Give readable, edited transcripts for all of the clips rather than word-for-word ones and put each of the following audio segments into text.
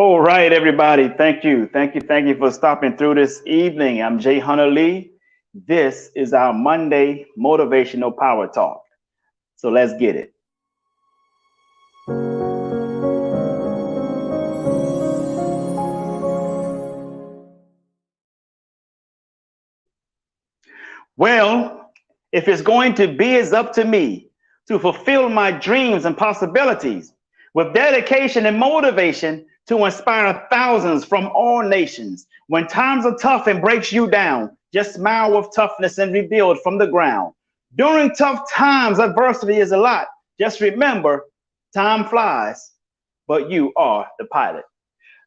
All right, everybody. Thank you. Thank you for stopping through this evening. I'm Jay Hunter Lee. This is our Monday Motivational Power Talk. So let's get it. Well, if it's going to be, it's up to me to fulfill my dreams and possibilities with dedication and motivation to inspire thousands from all nations. When times are tough and breaks you down, just smile with toughness and rebuild from the ground. During tough times, adversity is a lot. Just remember, time flies, but you are the pilot.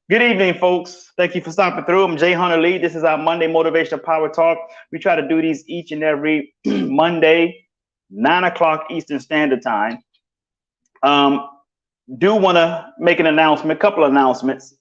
Good evening, folks. Thank you for stopping through. I'm Jay Hunter Lee. This is our Monday Motivational Power Talk. We try to do these each and every Monday, 9 o'clock Eastern Standard Time. Do want to make an announcement, a couple of announcements.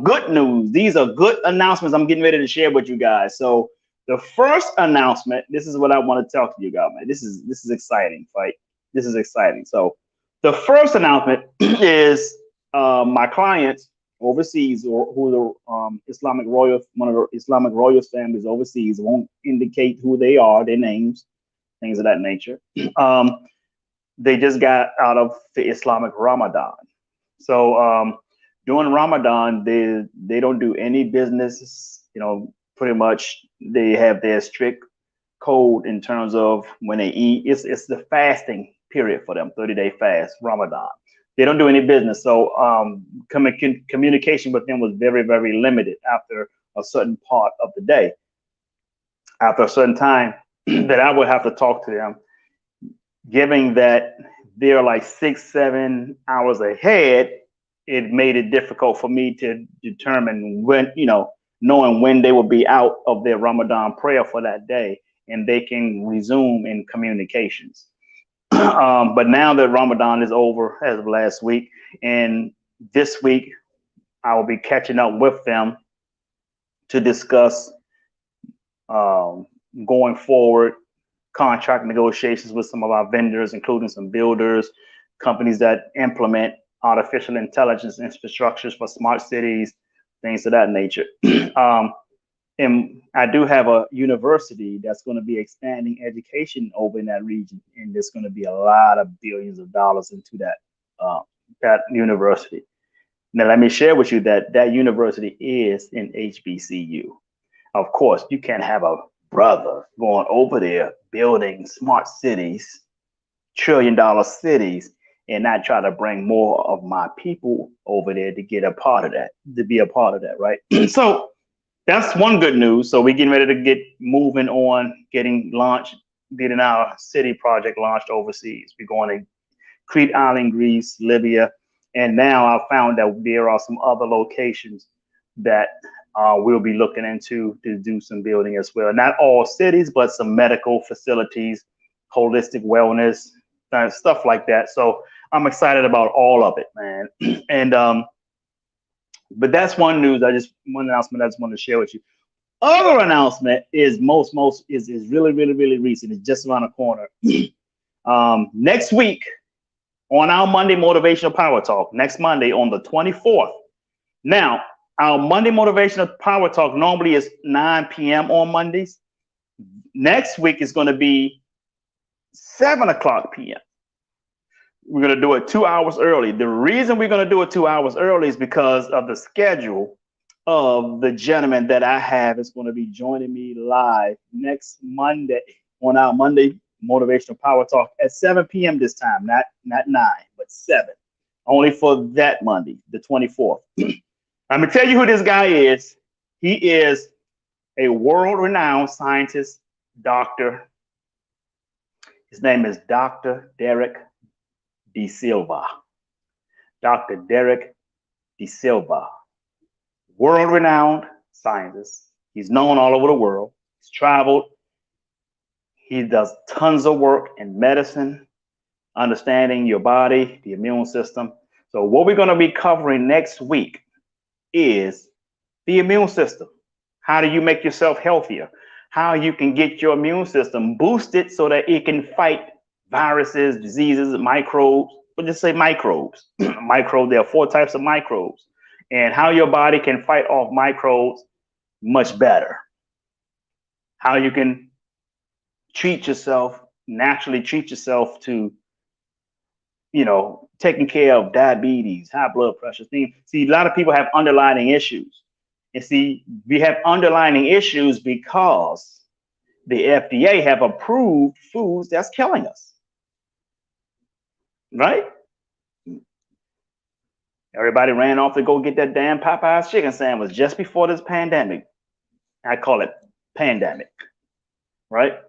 Good news. These are good announcements I'm getting ready to share with you guys. So the first announcement, this is what I want to talk to you about, man. This is exciting, right? This is exciting. So the first announcement is my clients overseas, or who the Islamic royal, one of the Islamic royal families overseas, won't indicate who they are, their names, things of that nature. They just got out of the Islamic Ramadan. So during Ramadan, they don't do any business. Pretty much they have their strict code in terms of when they eat. It's the fasting period for them, 30-day fast, Ramadan. They don't do any business. So communication with them was very, very limited after a certain part of the day. After a certain time that I would have to talk to them, given that they're like 6-7 hours ahead, it made it difficult for me to determine when, knowing when they will be out of their Ramadan prayer for that day and they can resume in communications. But now that Ramadan is over as of last week, and this week I will be catching up with them to discuss going forward contract negotiations with some of our vendors, including some builders, companies that implement artificial intelligence infrastructures for smart cities, things of that nature. And I do have a university that's going to be expanding education over in that region, and there's going to be a lot of billions of dollars into that university. Now, let me share with you that university is in HBCU. Of course, you can't have a brother going over there building smart cities, trillion-dollar cities, and not try to bring more of my people over there to get a part of that, to be a part of that, right? So that's one good news. So we're getting ready to get moving on, getting our city project launched overseas. We're going to Crete Island, Greece, Libya, and now I found that there are some other locations that we'll be looking into to do some building as well. Not all cities, but some medical facilities, holistic wellness, stuff like that. So I'm excited about all of it, man. And but that's one announcement I just want to share with you. Other announcement is is really, really, really recent. It's just around the corner. Next week on our Monday Motivational Power Talk, next Monday on the 24th. Now, our Monday Motivational Power Talk normally is 9 p.m. on Mondays. Next week is going to be 7 o'clock p.m. We're going to do it 2 hours early. The reason we're going to do it 2 hours early is because of the schedule of the gentleman that I have is going to be joining me live next Monday on our Monday Motivational Power Talk at 7 p.m. this time, not 9, but 7. Only for that Monday, the 24th. I'm going to tell you who this guy is. He is a world-renowned scientist, doctor. His name is Dr. Derek De Silva. Dr. Derek De Silva, world-renowned scientist. He's known all over the world. He's traveled. He does tons of work in medicine, understanding your body, the immune system. So what we're going to be covering next week is the immune system. How do you make yourself healthier? How you can get your immune system boosted so that it can fight viruses, diseases, microbes. But just say microbes. There are 4 types of microbes. and how your body can fight off microbes much better. How you can treat yourself, naturally treat yourself to, taking care of diabetes, high blood pressure. See, a lot of people have underlying issues. And see, we have underlying issues because the FDA have approved foods that's killing us. Right? Everybody ran off to go get that damn Popeye's chicken sandwich just before this pandemic. I call it pandemic. Right?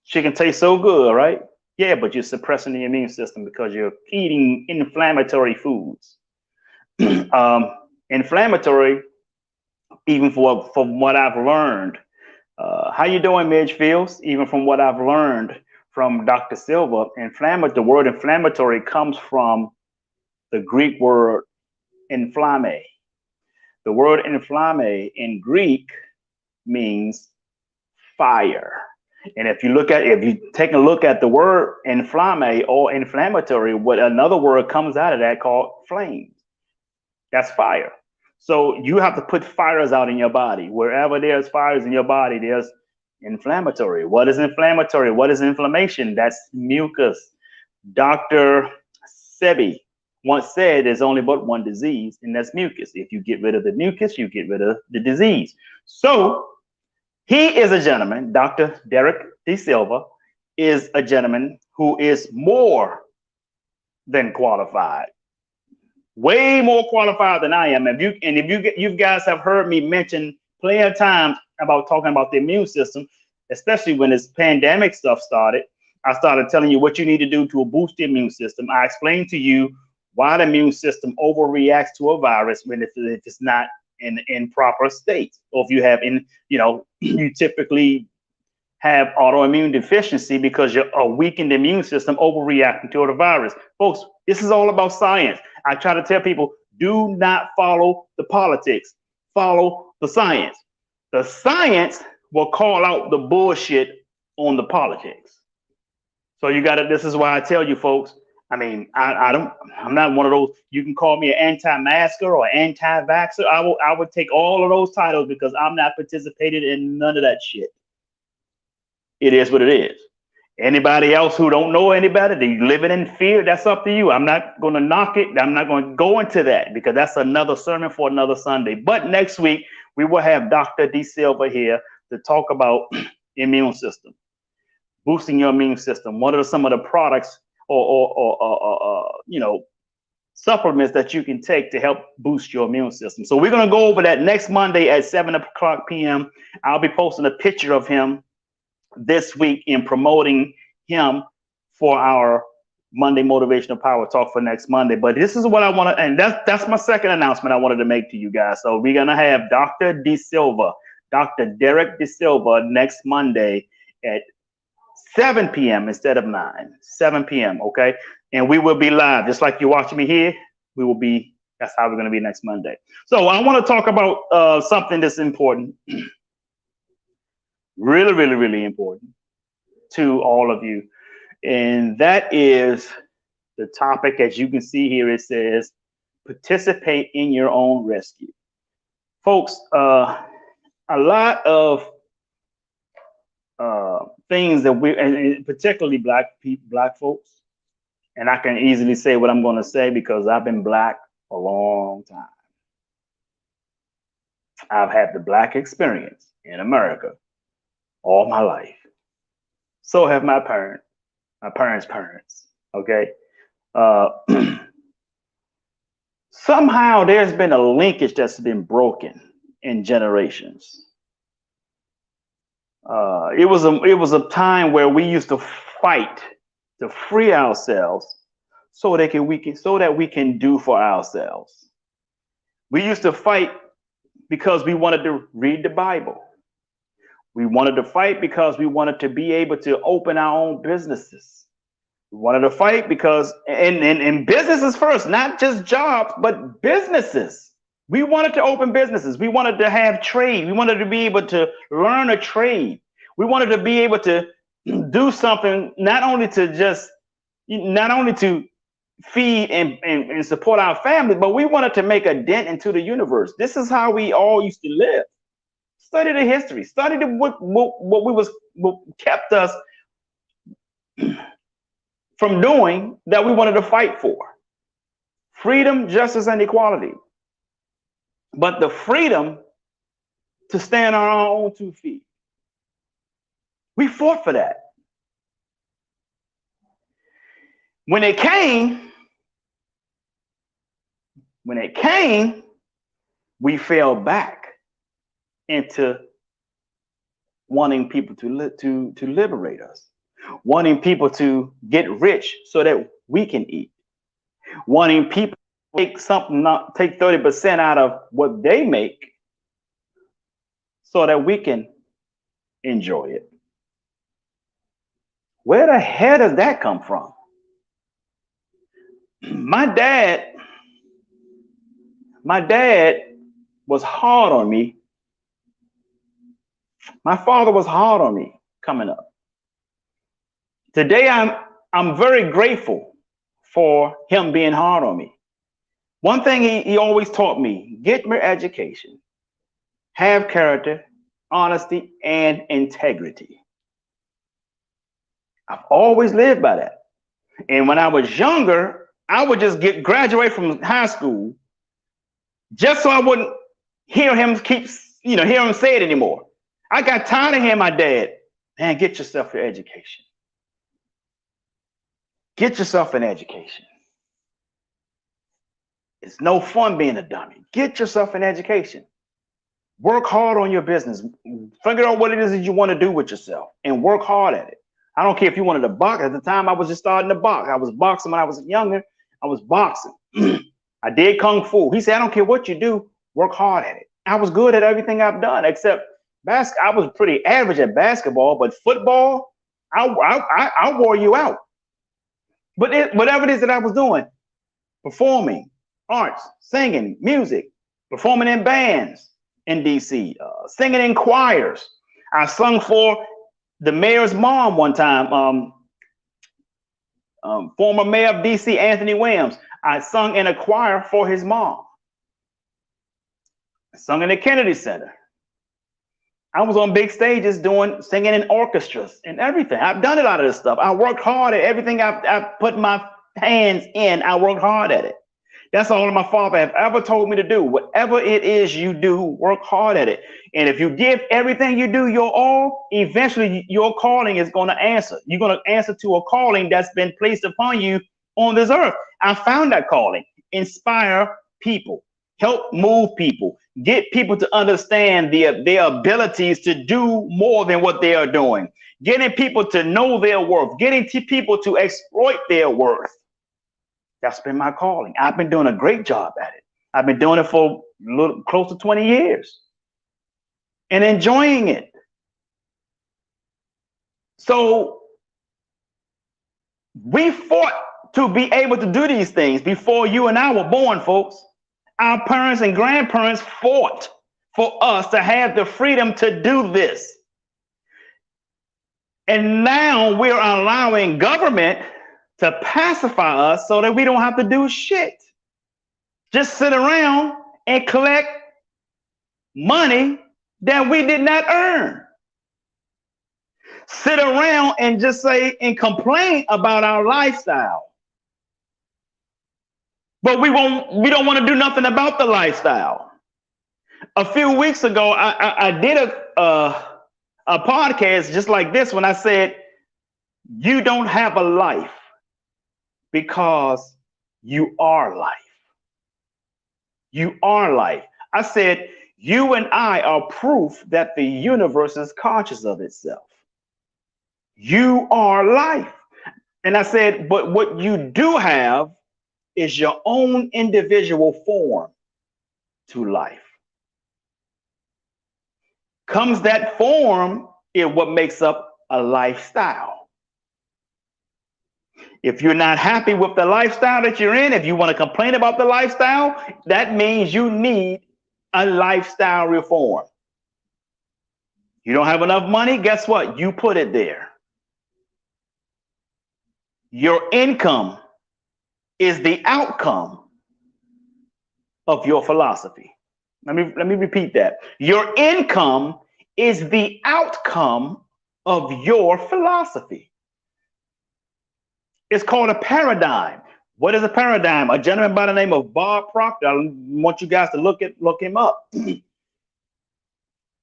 Chicken tastes so good, right? Yeah, but you're suppressing the immune system because you're eating inflammatory foods. Inflammatory, even from what I've learned. How you doing, Midge Fields? Even from what I've learned from Dr. Silva, the word inflammatory comes from the Greek word inflamme. The word inflamme in Greek means fire. And if you take a look at the word inflamme or inflammatory, what another word comes out of that called flames. That's fire. So you have to put fires out in your body. Wherever there's fires in your body, there's inflammatory. What is inflammatory? What is inflammation? That's mucus. Dr. Sebi once said there's only but one disease, and that's mucus. If you get rid of the mucus, you get rid of the disease. So he is a gentleman, Dr. Derek De Silva is a gentleman who is more than qualified, way more qualified than I am. If you guys have heard me mention plenty of times about talking about the immune system, especially when this pandemic stuff started, I started telling you what you need to do to boost the immune system. I explained to you why the immune system overreacts to a virus when if it's not in proper state, or if you have you typically have autoimmune deficiency because you're a weakened immune system overreacting to the virus. Folks, this is all about science. I try to tell people, do not follow the politics, follow the science. The science will call out the bullshit on the politics. So this is why I tell you folks, I'm not one of those, you can call me an anti-masker or anti-vaxxer. I would take all of those titles because I'm not participating in none of that shit. It is what it is. Anybody else who don't know any better, they living in fear, that's up to you. I'm not going to knock it. I'm not going to go into that because that's another sermon for another Sunday. But next week, we will have Dr. De Silva here to talk about immune system, boosting your immune system. What are some of the products or supplements that you can take to help boost your immune system? So we're going to go over that next Monday at 7:00 p.m. I'll be posting a picture of him this week in promoting him for our Monday Motivational Power Talk for next Monday. But this is what I want to, and that's my second announcement I wanted to make to you guys. So we're going to have Dr. De Silva, Dr. Derek De Silva next Monday at 7 p.m. instead of 9, 7 p.m. Okay. And we will be live just like you're watching me here. That's how we're going to be next Monday. So I want to talk about something that's important. Really, really, really important to all of you. And that is the topic, as you can see here, it says, participate in your own rescue. Folks, a lot of things that and particularly black folks, and I can easily say what I'm going to say because I've been black a long time. I've had the black experience in America all my life. So have my parents' parents. Okay. Somehow there's been a linkage that's been broken in generations. It was a time where we used to fight to free ourselves so that we can do for ourselves. We used to fight because we wanted to read the Bible. We wanted to fight because we wanted to be able to open our own businesses. We wanted to fight because, and businesses first, not just jobs, but businesses. We wanted to open businesses. We wanted to have trade. We wanted to be able to learn a trade. We wanted to be able to do something, not only to feed and support our family, but we wanted to make a dent into the universe. This is how we all used to live. Study the history. Study what kept us from doing that we wanted to fight for. Freedom, justice, and equality. But the freedom to stand on our own 2 feet. We fought for that. When it came, we fell back into wanting people to liberate us, wanting people to get rich so that we can eat, wanting people to take 30% out of what they make so that we can enjoy it. Where the hell does that come from? My dad was hard on me. My father was hard on me coming up. Today, I'm very grateful for him being hard on me. One thing he always taught me: get your education, have character, honesty, and integrity. I've always lived by that. And when I was younger, I would just graduate from high school just so I wouldn't hear him say it anymore. I got tired of hearing my dad, man, get yourself your education. Get yourself an education. It's no fun being a dummy. Get yourself an education. Work hard on your business. Figure out what it is that you want to do with yourself and work hard at it. I don't care if you wanted to box. At the time, I was just starting to box. I was boxing when I was younger. I was boxing. I did Kung Fu. He said, I don't care what you do, work hard at it. I was good at everything I've done, except basketball. I was pretty average at basketball, but football, I wore you out. But whatever it is that I was doing, performing, arts, singing, music, performing in bands in DC, singing in choirs. I sung for the mayor's mom one time, former mayor of DC, Anthony Williams. I sung in a choir for his mom. I sung in the Kennedy Center. I was on big stages singing in orchestras and everything. I've done a lot of this stuff. I worked hard at everything I've put my hands in. I worked hard at it. That's all my father have ever told me to do. Whatever it is you do, work hard at it. And if you give everything you do your all, eventually your calling is going to answer. You're going to answer to a calling that's been placed upon you on this earth. I found that calling. Inspire people. Help move people. Get people to understand their abilities to do more than what they are doing. Getting people to know their worth. Getting people to exploit their worth. That's been my calling. I've been doing a great job at it. I've been doing it for close to 20 years and enjoying it. So we fought to be able to do these things before you and I were born, folks. Our parents and grandparents fought for us to have the freedom to do this. And now we're allowing government to pacify us so that we don't have to do shit. Just sit around and collect money that we did not earn. Sit around and just say and complain about our lifestyle. But we don't want to do nothing about the lifestyle. A few weeks ago, I did a podcast just like this when I said, you don't have a life because you are life. You are life. I said, you and I are proof that the universe is conscious of itself. You are life. And I said, but what you do have is your own individual form to life. Comes that form is what makes up a lifestyle. If you're not happy with the lifestyle that you're in, if you want to complain about the lifestyle, that means you need a lifestyle reform. You don't have enough money, guess what? You put it there. Your income is the outcome of your philosophy. Let me repeat that. Your income is the outcome of your philosophy. It's called a paradigm. What is a paradigm? A gentleman by the name of Bob Proctor. I want you guys to look him up.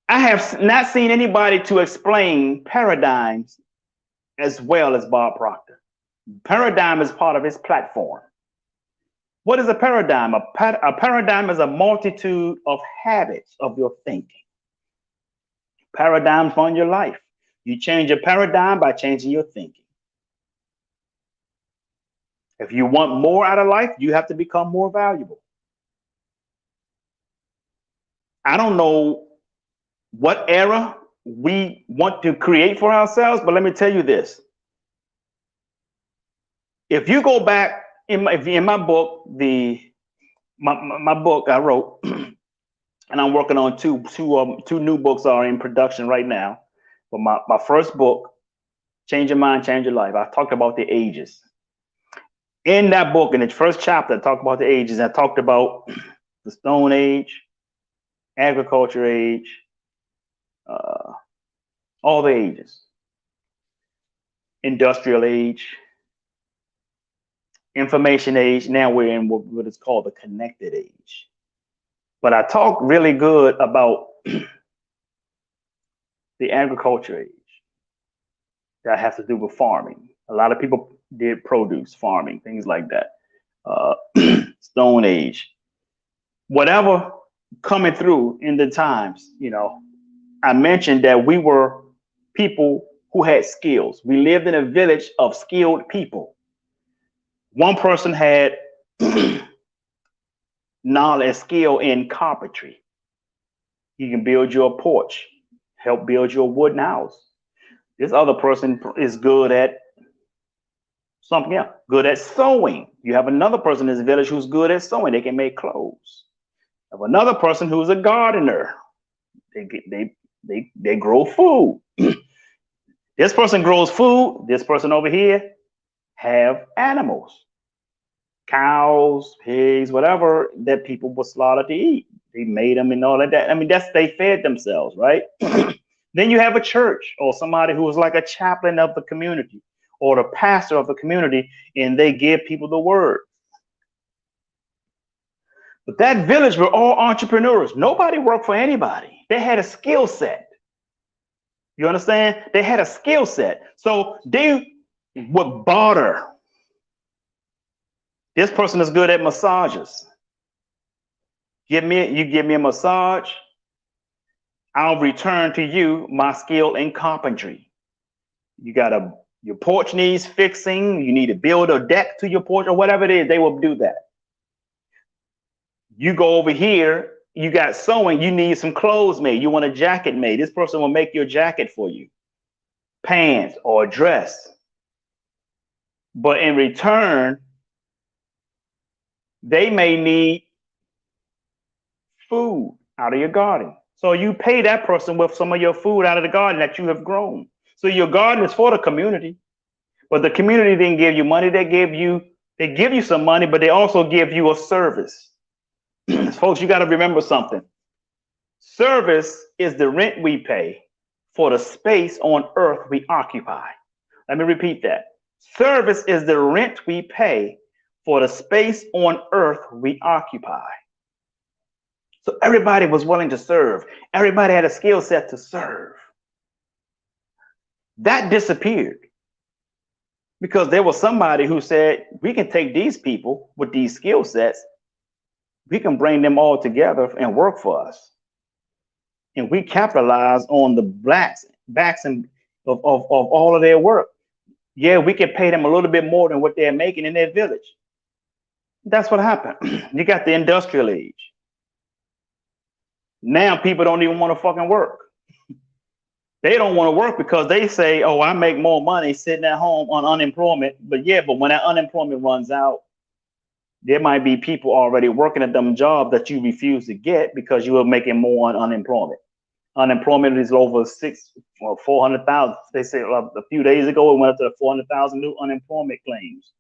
I have not seen anybody to explain paradigms as well as Bob Proctor. Paradigm is part of his platform. What is a paradigm? A paradigm is a multitude of habits of your thinking. Paradigms on your life. You change your paradigm by changing your thinking. If you want more out of life, you have to become more valuable. I don't know what era we want to create for ourselves, but let me tell you this. If you go back in my book, my book I wrote, and I'm working on two new books are in production right now. But my first book, Change Your Mind, Change Your Life, I talked about the ages. In that book, in the first chapter, I talked about the ages. I talked about the Stone Age, Agriculture Age, all the ages, Industrial Age, Information Age. Now we're in what is called the Connected Age. But I talked really good about the Agriculture Age. That has to do with farming. A lot of people did produce farming, things like that. Stone Age, whatever coming through in the times, I mentioned that we were people who had skills. We lived in a village of skilled people. One person had knowledge, skill in carpentry. He can build you a porch, help build you a wooden house. This other person is good at something else, good at sewing. You have another person in this village who's good at sewing. They can make clothes. You have another person who's a gardener. They grow food. This person grows food. This person over here have animals, cows, pigs, whatever that people would slaughter to eat. They made them and all of that. I mean, they fed themselves, right? Then you have a church or somebody who is like a chaplain of the community or the pastor of the community, and they give people the word. But that village were all entrepreneurs. Nobody worked for anybody. They had a skill set. You understand? They had a skill set. So they would barter. This person is good at massages. You give me a massage, I'll return to you my skill in carpentry. Your porch needs fixing. You need to build a deck to your porch or whatever it is. They will do that. You go over here. You got sewing. You need some clothes made. You want a jacket made. This person will make your jacket for you, pants or a dress. But in return, they may need food out of your garden. So you pay that person with some of your food out of the garden that you have grown. So your garden is for the community, but the community didn't give you money. They give you some money, but they also give you a service. Folks, you got to remember something. Service is the rent we pay for the space on earth we occupy. Let me repeat that. Service is the rent we pay for the space on earth we occupy. So everybody was willing to serve. Everybody had a skill set to serve. That disappeared because there was somebody who said, we can take these people with these skill sets, we can bring them all together and work for us. And we capitalize on the backs of all of their work. Yeah, we can pay them a little bit more than what they're making in their village. That's what happened. You got the industrial age. Now people don't even want to fucking work. They don't want to work because they say, oh, I make more money sitting at home on unemployment. But when that unemployment runs out, there might be people already working at them jobs that you refuse to get because you are making more on unemployment. Unemployment is over 400,000. They said a few days ago, it went up to 400,000 new unemployment claims.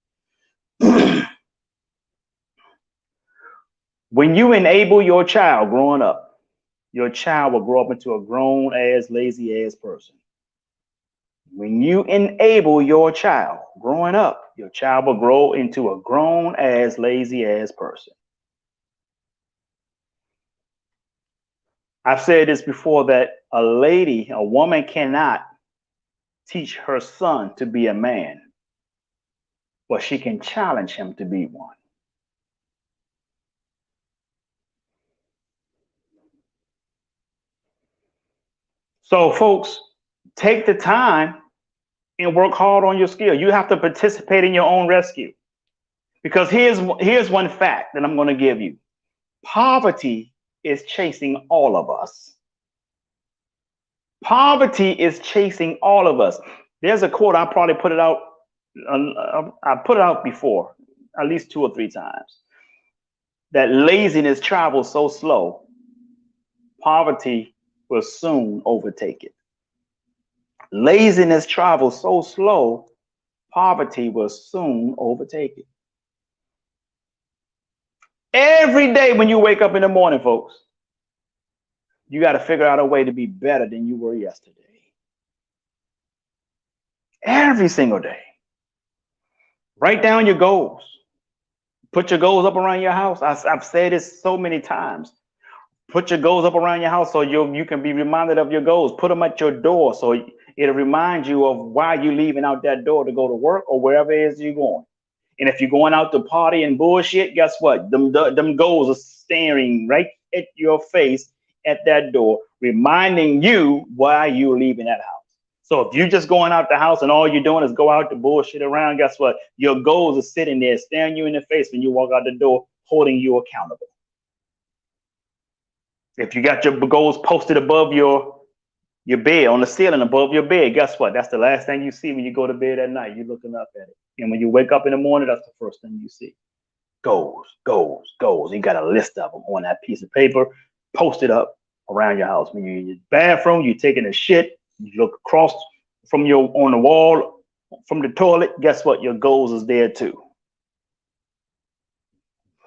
When you enable your child growing up, your child will grow up into a grown ass, lazy ass person. When you enable your child growing up, your child will grow into a grown ass, lazy ass person. I've said this before that a woman cannot teach her son to be a man, but she can challenge him to be one. So, folks, take the time and work hard on your skill. You have to participate in your own rescue. Because here's one fact that I'm going to give you. Poverty is chasing all of us. Poverty is chasing all of us. There's a quote, I probably put it out. I put it out before, at least 2 or 3 times. That laziness travels so slow, poverty will soon overtake it. Laziness travels so slow, poverty will soon overtake it. Every day when you wake up in the morning, folks, you got to figure out a way to be better than you were yesterday. Every single day. Write down your goals. Put your goals up around your house. I've said this so many times. Put your goals up around your house so you can be reminded of your goals. Put them at your door so it'll remind you of why you're leaving out that door to go to work or wherever it is you're going. And if you're going out to party and bullshit, guess what? Them goals are staring right at your face at that door, reminding you why you're leaving that house. So if you're just going out the house and all you're doing is go out to bullshit around, guess what? Your goals are sitting there staring you in the face when you walk out the door, holding you accountable. If you got your goals posted above your bed, on the ceiling above your bed, guess what? That's the last thing you see when you go to bed at night. You're looking up at it. And when you wake up in the morning, that's the first thing you see. Goals, goals, goals. You got a list of them on that piece of paper, posted up around your house. When you're in your bathroom, you're taking a shit, you look across from on the wall, from the toilet, guess what? Your goals is there too.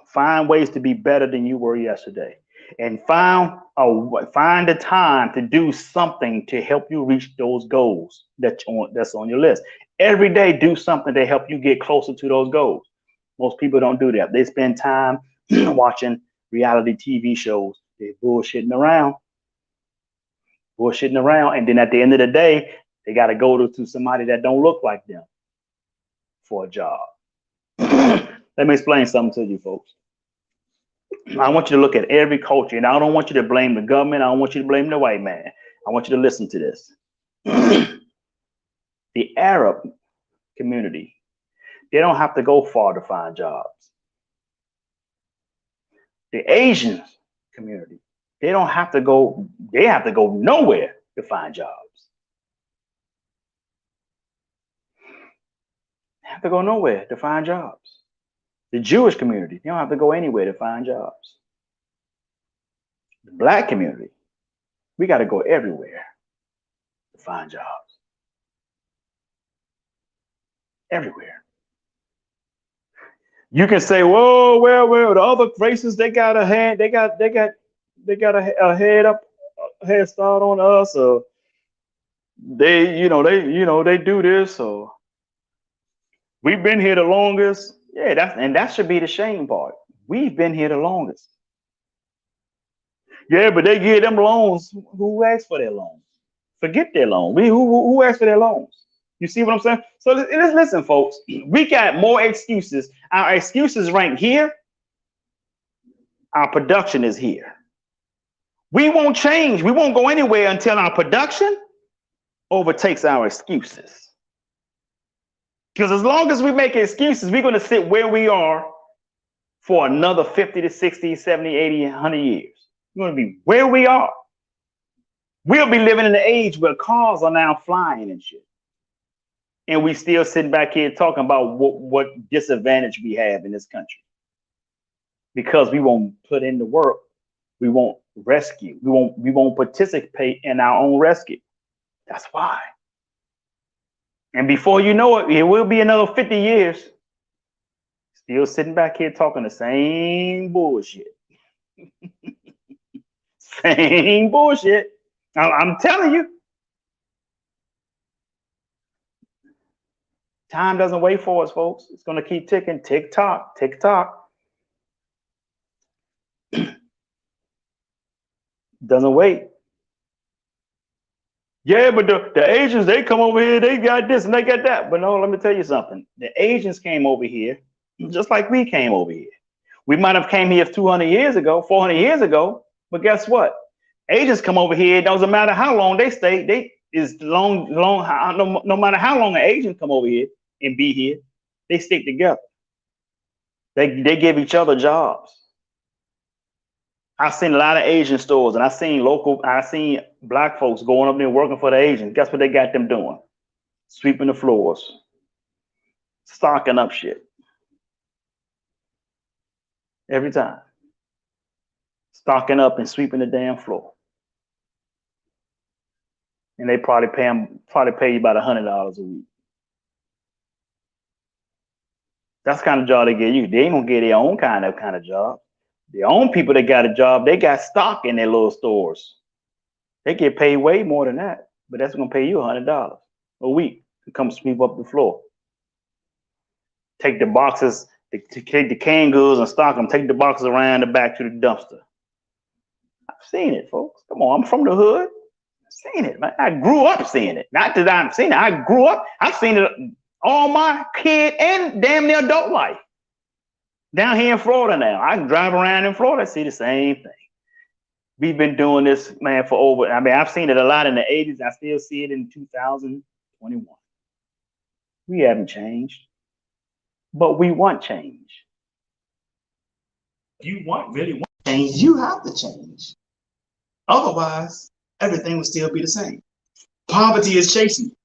Find ways to be better than you were yesterday. And find the time to do something to help you reach those goals that's on your list. Every day, do something to help you get closer to those goals. Most people don't do that. They spend time watching reality TV shows. They're bullshitting around, and then at the end of the day, they got to go to somebody that don't look like them for a job. Let me explain something to you, folks. I want you to look at every culture, and I don't want you to blame the government. I don't want you to blame the white man. I want you to listen to this. The Arab community, they don't have to go far to find jobs. The Asian community, they have to go nowhere to find jobs. They have to go nowhere to find jobs. The Jewish community, they don't have to go anywhere to find jobs. The Black community, we got to go everywhere to find jobs. Everywhere. You can say, "Whoa, well, the other races they got a head start on us, or they do this, or we've been here the longest." Yeah, that should be the shame part. We've been here the longest. Yeah, but they give them loans. Who asked for their loans? Forget their loan. Who asked for their loans? You see what I'm saying? So listen, folks. We got more excuses. Our excuses rank here. Our production is here. We won't change. We won't go anywhere until our production overtakes our excuses. Because as long as we make excuses, we're going to sit where we are for another 50 to 60, 70, 80, 100 years. We're going to be where we are. We'll be living in an age where cars are now flying and shit. And we still sitting back here talking about what disadvantage we have in this country. Because we won't put in the work. We won't rescue. We won't participate in our own rescue. That's why. And before you know it, it will be another 50 years. Still sitting back here talking the same bullshit. Same bullshit. I'm telling you, time doesn't wait for us, folks. It's gonna keep ticking, tick tock, tick tock. Doesn't wait. Yeah, but the Asians, they come over here, they got this and they got that. But no, let me tell you something. The Asians came over here just like we came over here. We might have came here 200 years ago, 400 years ago, but guess what? Asians come over here. It doesn't matter how long they stay. They is long, no matter how long an Asian come over here and be here, they stick together. They give each other jobs. I've seen a lot of Asian stores, and I seen black folks going up there working for the Asians. Guess what they got them doing? Sweeping the floors, stocking up shit every time, stocking up and sweeping the damn floor. And they probably pay you about $100 a week. That's the kind of job they get you. They ain't gonna get their own kind of job. Their own people that got a job, they got stock in their little stores. They get paid way more than that, but that's gonna pay you $100 a week to come sweep up the floor. Take the boxes, take the canned goods and stock them. Take the boxes around the back to the dumpster. I've seen it, folks. Come on, I'm from the hood. I've seen it, man. I grew up seeing it. Not that I've seen it. I grew up. I've seen it all my kid and damn near adult life. Down here in Florida now, I drive around in Florida, I see the same thing. We've been doing this, man, for over. I mean, I've seen it a lot in the 80s. I still see it in 2021. We haven't changed, but we want change. If you really want change, you have to change. Otherwise, everything will still be the same. Poverty is chasing you.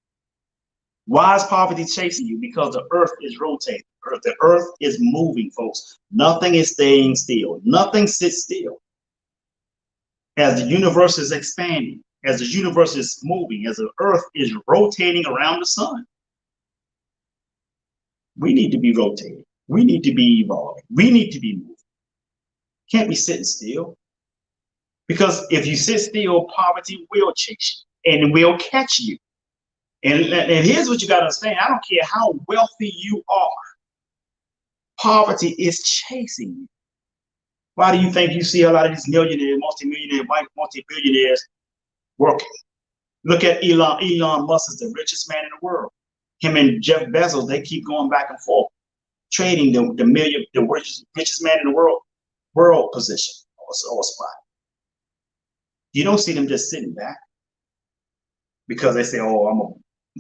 Why is poverty chasing you? Because the earth is rotating. The earth is moving, folks. Nothing is staying still. Nothing sits still. As the universe is expanding, as the universe is moving, as the earth is rotating around the sun, we need to be rotating. We need to be evolving. We need to be moving. Can't be sitting still. Because if you sit still, poverty will chase you and will catch you. And here's what you got to understand. I don't care how wealthy you are. Poverty is chasing you. Why do you think you see a lot of these millionaires, multi-billionaires working? Look at Elon. Elon Musk is the richest man in the world. Him and Jeff Bezos, they keep going back and forth, trading the richest man in the world position or spot. You don't see them just sitting back because they say, "Oh, I'm a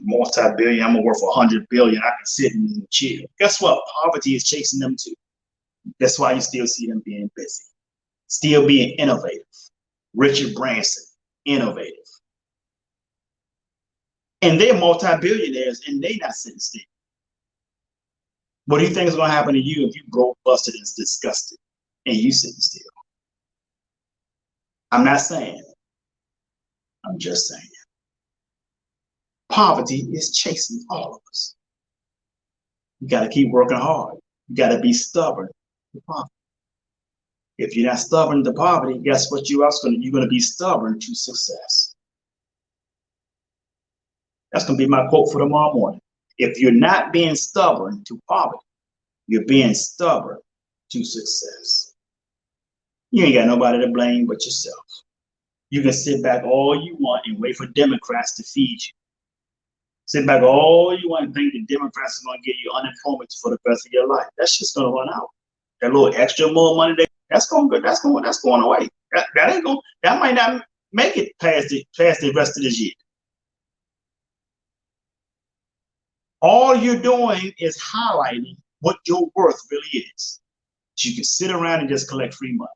multi-billion. I'm worth 100 billion. I can sit and chill." Guess what? Poverty is chasing them too. That's why you still see them being busy, still being innovative. Richard Branson, innovative. And they're multi-billionaires and they're not sitting still. What do you think is going to happen to you if you broke, busted, and disgusted and you sitting still? I'm not saying. I'm just saying. Poverty is chasing all of us. You got to keep working hard. You got to be stubborn to poverty. If you're not stubborn to poverty, guess what you're going to be stubborn to success. That's going to be my quote for tomorrow morning. If you're not being stubborn to poverty, you're being stubborn to success. You ain't got nobody to blame but yourself. You can sit back all you want and wait for Democrats to feed you. Sit back all you want and think the Democrats are going to give you unemployment for the rest of your life. That's just going to run out. That little extra more money, that's going away. That ain't going. That might not make it past the rest of this year. All you're doing is highlighting what your worth really is. You can sit around and just collect free money.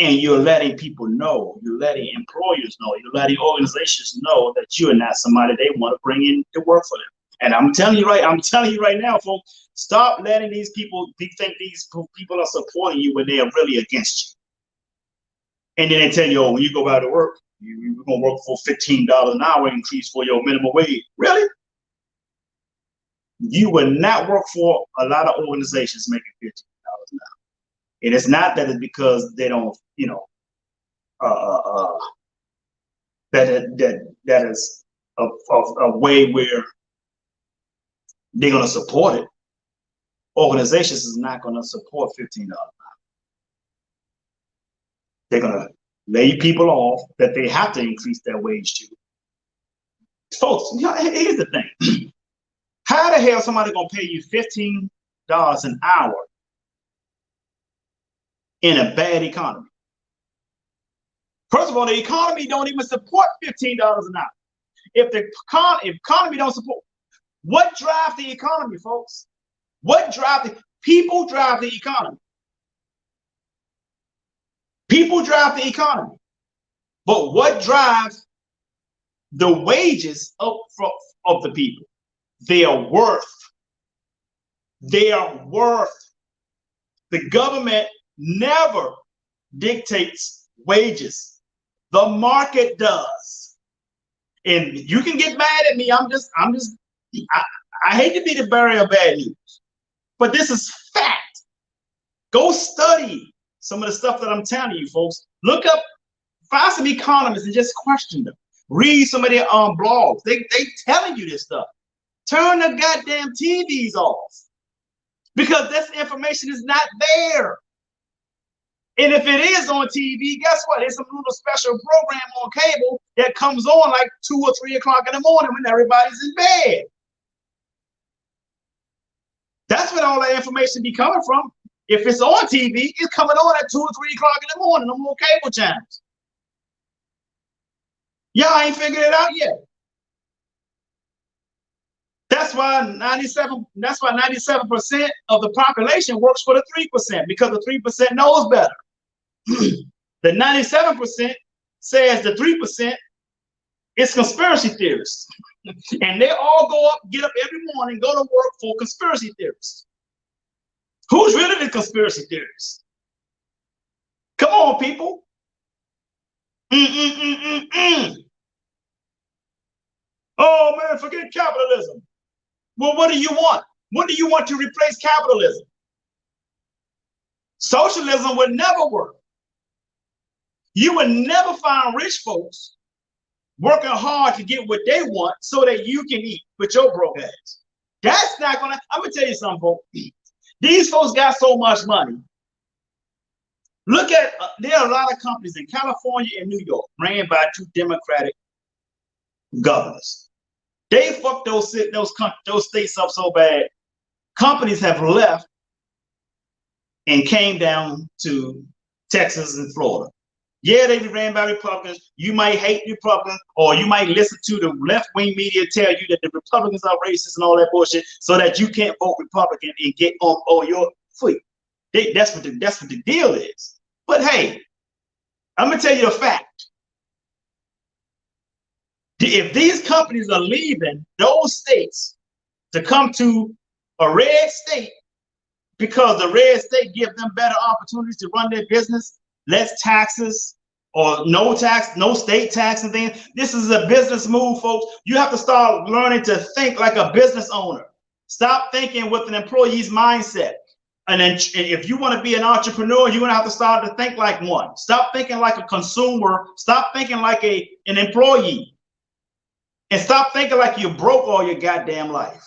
And you're letting people know, you're letting employers know, you're letting organizations know that you're not somebody they want to bring in to work for them. And I'm telling you right now, folks, stop letting these people think these people are supporting you when they are really against you. And then they tell you, oh, when you go out to work, you're going to work for $15 an hour increase for your minimum wage. Really? You will not work for a lot of organizations making $15 an hour. And it's not that it's because they don't, you know, that is a way where they're going to support it. Organizations is not going to support $15. They're going to lay people off that they have to increase their wage to. Folks, you know, here's the thing. How the hell somebody going to pay you $15 an hour in a bad economy? First of all, the economy don't even support $15 an hour. If the economy don't support, what drives the economy, folks? What drives the people drive the economy? People drive the economy. But what drives the wages of the people? Their worth. Their worth. The government never dictates wages. The market does. And you can get mad at me. I hate to be the bearer of bad news, but this is fact. Go study some of the stuff that I'm telling you, folks. Look up, find some economists and just question them. Read some of their blogs. They telling you this stuff. Turn the goddamn TVs off because this information is not there. And if it is on TV, guess what? There's some little special program on cable that comes on like 2 or 3 o'clock in the morning when everybody's in bed. That's where all that information be coming from. If it's on TV, it's coming on at 2 or 3 o'clock in the morning on more cable channels. Y'all ain't figured it out yet. That's why 97% of the population works for the 3% because the 3% knows better. The 97% says the 3% is conspiracy theorists. And they all get up every morning, go to work for conspiracy theorists. Who's really the conspiracy theorists? Come on, people. Oh man, forget capitalism. Well, what do you want? What do you want to replace capitalism? Socialism would never work. You would never find rich folks working hard to get what they want so that you can eat with your broke ass. That's not gonna, I'm gonna tell you something, folks. These folks got so much money. Look at, there are a lot of companies in California and New York ran by 2 Democratic governors. They fucked those states up so bad, companies have left and came down to Texas and Florida. Yeah, they be ran by Republicans. You might hate Republicans, or you might listen to the left-wing media tell you that the Republicans are racist and all that bullshit, so that you can't vote Republican and get on your feet. That's what the deal is. But hey, I'm gonna tell you a fact. If these companies are leaving those states to come to a red state because the red state gives them better opportunities to run their business, less taxes or no tax, no state tax and things. This is a business move, folks. You have to start learning to think like a business owner. Stop thinking with an employee's mindset. And then if you want to be an entrepreneur, you're going to have to start to think like one. Stop thinking like a consumer. Stop thinking like an employee. And stop thinking like you're broke all your goddamn life.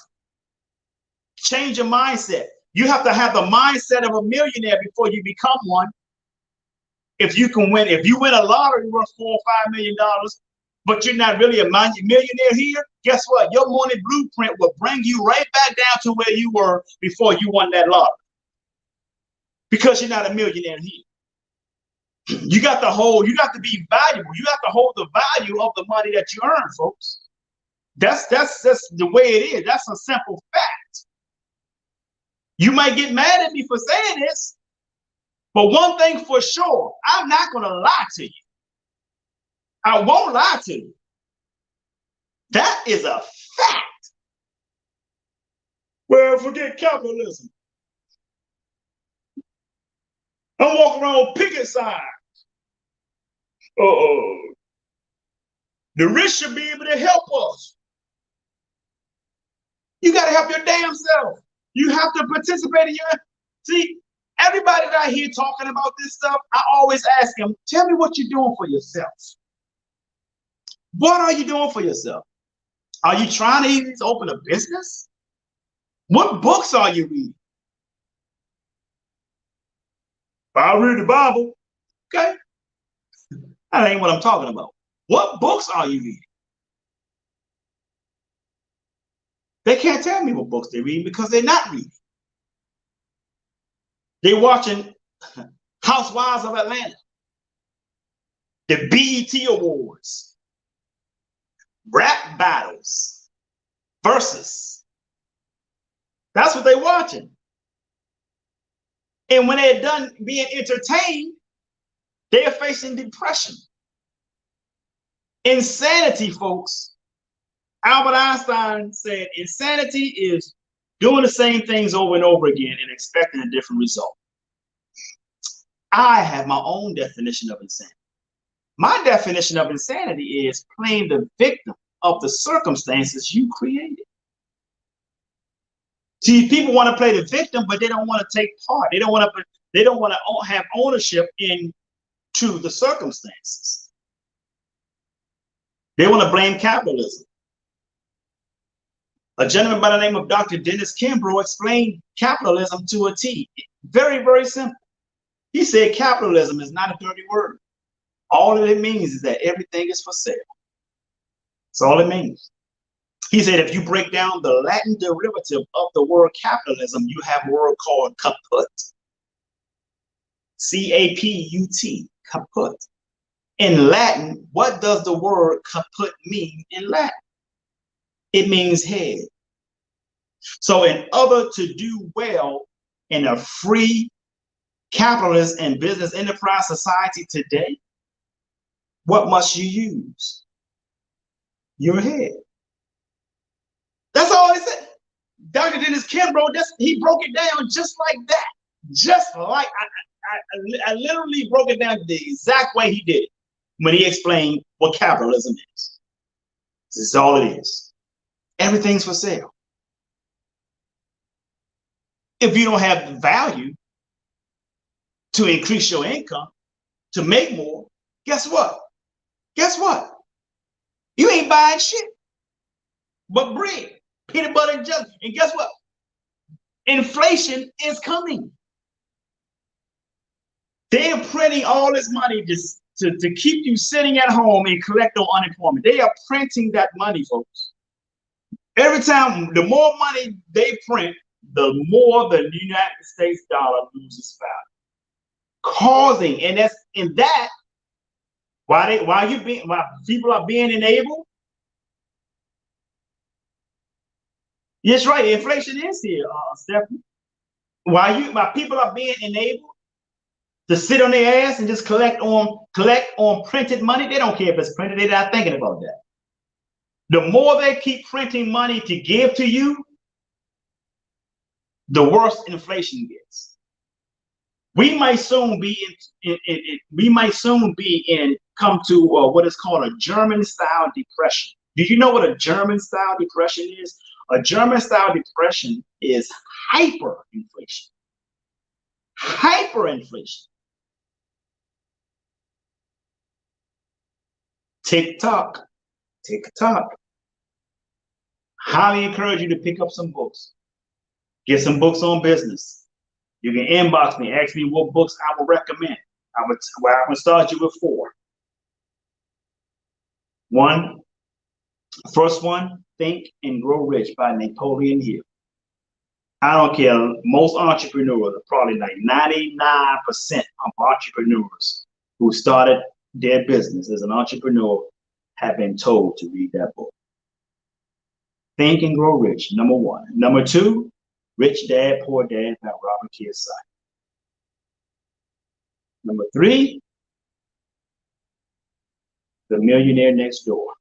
Change your mindset. You have to have the mindset of a millionaire before you become one. If you can win, if you win a lottery worth $4 or $5 million, but you're not really a millionaire here, guess what? Your morning blueprint will bring you right back down to where you were before you won that lottery. Because you're not a millionaire here. You got to be valuable. You have to hold the value of the money that you earn, folks. That's the way it is. That's a simple fact. You might get mad at me for saying this, but one thing for sure, I'm not going to lie to you. I won't lie to you. That is a fact. Well, forget capitalism. I'm walking around with picket signs. The rich should be able to help us. You got to help your damn self. You have to participate in your, see, Everybody that I hear talking about this stuff, I always ask them, tell me what you're doing for yourself. What are you doing for yourself? Are you trying to even open a business? What books are you reading? I read the Bible. Okay. That ain't what I'm talking about. What books are you reading? They can't tell me what books they're reading because they're not reading. They're watching Housewives of Atlanta, the BET Awards, rap battles, versus. That's what they're watching. And when they're done being entertained, they're facing depression. Insanity, folks. Albert Einstein said insanity is doing the same things over and over again and expecting a different result. I have my own definition of insanity. My definition of insanity is playing the victim of the circumstances you created. See, people want to play the victim, but they don't want to take part. They don't want to have ownership into the circumstances. They want to blame capitalism. A gentleman by the name of Dr. Dennis Kimbrough explained capitalism to a T. Very, very simple. He said capitalism is not a dirty word. All that it means is that everything is for sale. That's all it means. He said if you break down the Latin derivative of the word capitalism, you have a word called caput. C-A-P-U-T, caput. In Latin, what does the word caput mean in Latin? It means head. So in order to do well in a free capitalist and business enterprise society today, what must you use? Your head. That's all he said. Dr. Dennis Kimbrough, he broke it down just like that. Just like I literally broke it down the exact way he did it when he explained what capitalism is. This is all it is. Everything's for sale. If you don't have the value to increase your income, to make more, guess what? Guess what? You ain't buying shit but bread, peanut butter and jelly. And guess what? Inflation is coming. They're printing all this money just to keep you sitting at home and collect on unemployment. They are printing that money, folks. Every time, the more money they print, the more the United States dollar loses value. Causing, and that's in that, while people are being enabled. Yes, right. Inflation is here, Stephanie. While people are being enabled to sit on their ass and just collect on printed money, they don't care if it's printed. They're not thinking about that. The more they keep printing money to give to you, the worse inflation gets. We might soon be come to what is called a German style depression. Do you know what a German style depression is? A German style depression is hyperinflation. Hyperinflation. TikTok. Highly encourage you to pick up some books. Get some books on business. You can inbox me, ask me what books I would recommend. I would start you with 4. First one, Think and Grow Rich by Napoleon Hill. I don't care. Most entrepreneurs, probably like 99% of entrepreneurs who started their business as an entrepreneur have been told to read that book. Think and Grow Rich, number 1. Number 2, Rich Dad, Poor Dad by Robert Kiyosaki. Number 3, The Millionaire Next Door.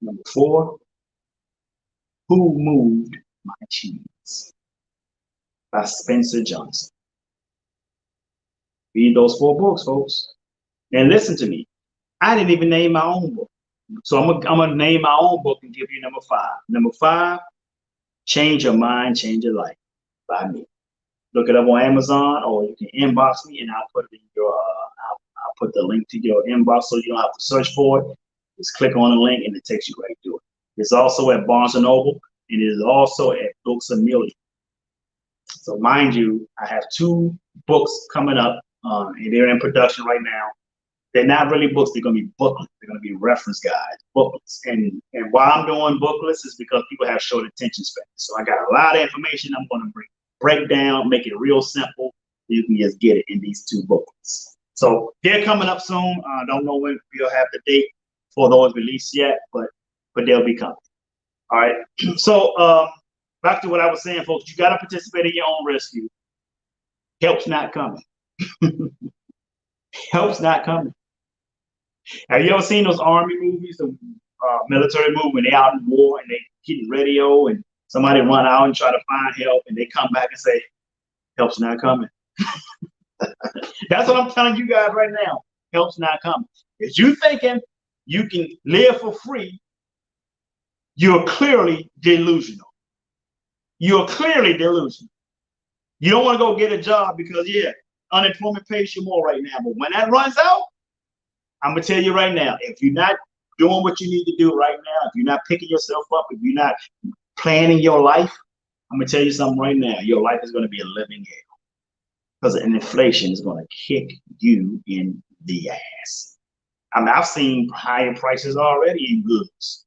Number 4, Who Moved My Cheese by Spencer Johnson. Read those 4 books, folks. And listen to me. I didn't even name my own book. So I'm gonna name my own book and give you number 5. Number 5, Change Your Mind, Change Your Life by me. Look it up on Amazon, or you can inbox me, and I'll put it in your. I'll put the link to your inbox, so you don't have to search for it. Just click on the link, and it takes you right to it. It's also at Barnes and Noble, and it is also at Books A Million. So mind you, I have 2 books coming up, and they're in production right now. They're not really books. They're going to be booklets. They're going to be reference guides, booklets. And why I'm doing booklets is because people have short attention span. So I got a lot of information I'm going to break down, make it real simple. You can just get it in these 2 booklets. So they're coming up soon. I don't know when we'll have the date for those released yet, but they'll be coming. All right. So back to what I was saying, folks. You got to participate in your own rescue. Help's not coming. Help's not coming. Have you ever seen those army movies, the military movie, when they're out in war and they get radio and somebody run out and try to find help and they come back and say, help's not coming? That's what I'm telling you guys right now. Help's not coming. If you thinking you can live for free, you're clearly delusional. You're clearly delusional. You don't want to go get a job because, yeah, unemployment pays you more right now. But when that runs out, I'm going to tell you right now, if you're not doing what you need to do right now, if you're not picking yourself up, if you're not planning your life, I'm going to tell you something right now. Your life is going to be a living hell because inflation is going to kick you in the ass. I mean, I've seen higher prices already in goods.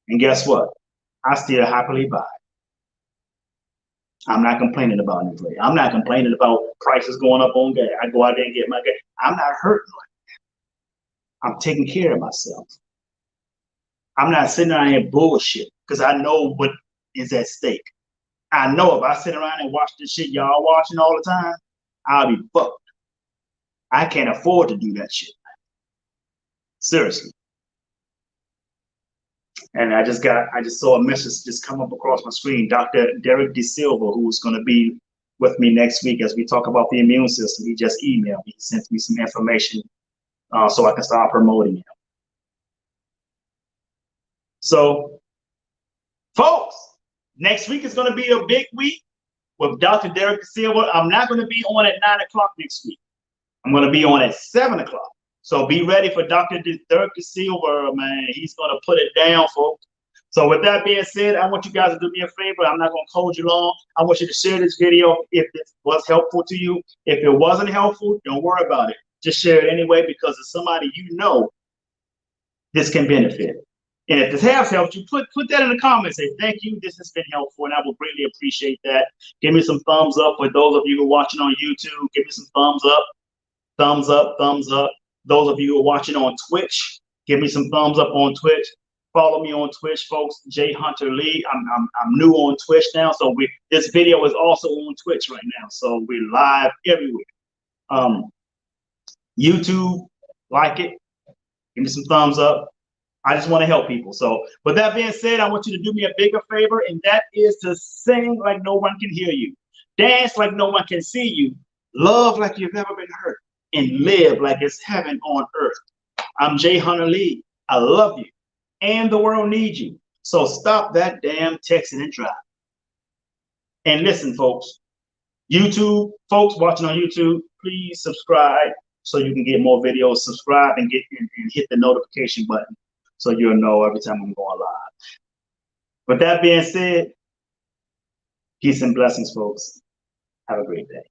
And guess what? I still happily buy. I'm not complaining about inflation. I'm not complaining about prices going up on gas. I go out there and get my gas. I'm not hurting like that. I'm taking care of myself. I'm not sitting around here bullshit because I know what is at stake. I know if I sit around and watch this shit y'all watching all the time, I'll be fucked. I can't afford to do that shit. Seriously. And I just saw a message just come up across my screen. Dr. Derek De Silva, who's going to be with me next week as we talk about the immune system, he just emailed me, sent me some information so I can start promoting him. So, folks, next week is going to be a big week with Dr. Derek De Silva. I'm not going to be on at 9 o'clock next week. I'm going to be on at 7 o'clock. So be ready for Dr. Derek De Silva, man. He's going to put it down, folks. So with that being said, I want you guys to do me a favor. I'm not going to hold you long. I want you to share this video if it was helpful to you. If it wasn't helpful, don't worry about it. Just share it anyway because it's somebody you know this can benefit. And if this has helped you, put that in the comments. Say, thank you, this has been helpful, and I will greatly appreciate that. Give me some thumbs up for those of you who are watching on YouTube. Give me some thumbs up, thumbs up, thumbs up. Those of you who are watching on Twitch, give me some thumbs up on Twitch. Follow me on Twitch, folks. J Hunter Lee. I'm new on Twitch now, so this video is also on Twitch right now. So we're live everywhere. YouTube, like it. Give me some thumbs up. I just want to help people. So with that being said, I want you to do me a bigger favor, and that is to sing like no one can hear you, dance like no one can see you, love like you've never been hurt, and live like it's heaven on earth. I'm J Hunter Lee. I love you, and the world needs you. So stop that damn texting and driving. And listen, folks, YouTube, folks watching on YouTube, please subscribe so you can get more videos. Subscribe and hit the notification button so you'll know every time I'm going live. With that being said, peace and blessings, folks. Have a great day.